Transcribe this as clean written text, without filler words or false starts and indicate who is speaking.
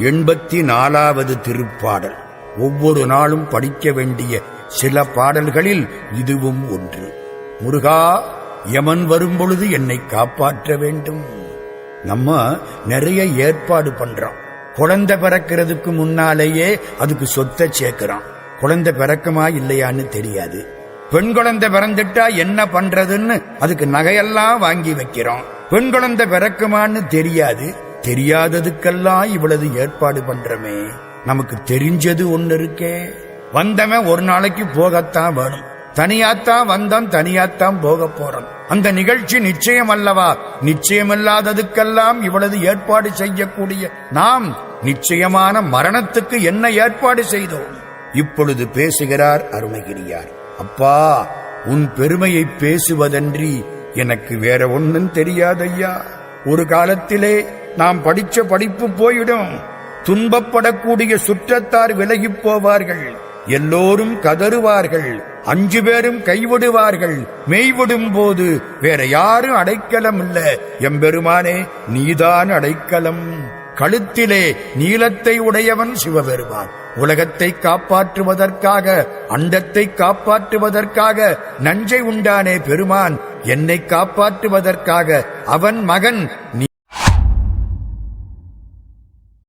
Speaker 1: 84வது திருப்பாடல். ஒவ்வொரு நாளும் படிக்க வேண்டிய சில பாடல்களில் இதுவும் ஒன்று. முருகா, யமன் வரும்பொழுது என்னை காப்பாற்ற வேண்டும். நம்ம நிறைய ஏற்பாடு பண்றோம். குழந்தை பிறக்கிறதுக்கு முன்னாலேயே அதுக்கு சொத்தை சேர்க்கிறோம். குழந்தை பிறக்குமா இல்லையான்னு தெரியாது. பெண் குழந்தை பிறந்துட்டா என்ன பண்றதுன்னு அதுக்கு நகையெல்லாம் வாங்கி வைக்கிறோம். பெண் குழந்தை பிறக்குமான்னு தெரியாது. தெரியாததுக்கெல்லாம் இவ்வளவு ஏற்பாடு பண்றமே. நமக்கு தெரிஞ்சது ஒண்ணு இருக்கே. வந்தவன் ஒரு நாளைக்கு போகத்தான் வேணும். தனியாத்தான் வந்தோம், தனியாத்தான் போக போறோம். அந்த நிகழ்ச்சி நிச்சயம் அல்லவா? நிச்சயமில்லாததுக்கெல்லாம் இவ்வளவு ஏற்பாடு செய்யக்கூடிய நாம் நிச்சயமான மரணத்துக்கு என்ன ஏற்பாடு செய்தோம்? இப்பொழுது பேசுகிறார் அருணகிரியார். அப்பா, உன் பெருமையை பேசுவதன்றி எனக்கு வேற ஒன்னும் தெரியாதையா. ஒரு காலத்திலே நாம் படிச்ச படிப்பு போயிடும். துன்பப்படக்கூடிய சுற்றத்தார் விலகி போவார்கள். எல்லோரும் கதறுவார்கள். 5 பேரும் கைவிடுவார்கள். மெய்விடும் போது வேற யாரும் அடைக்கலம் இல்ல. எம்பெருமானே, நீதான் அடைக்கலம். கழுத்திலே நீலத்தை உடையவன் சிவபெருமான். உலகத்தை காப்பாற்றுவதற்காக, அண்டத்தை காப்பாற்றுவதற்காக நஞ்சை உண்டானே பெருமான். என்னை காப்பாற்றுவதற்காக அவன் மகன்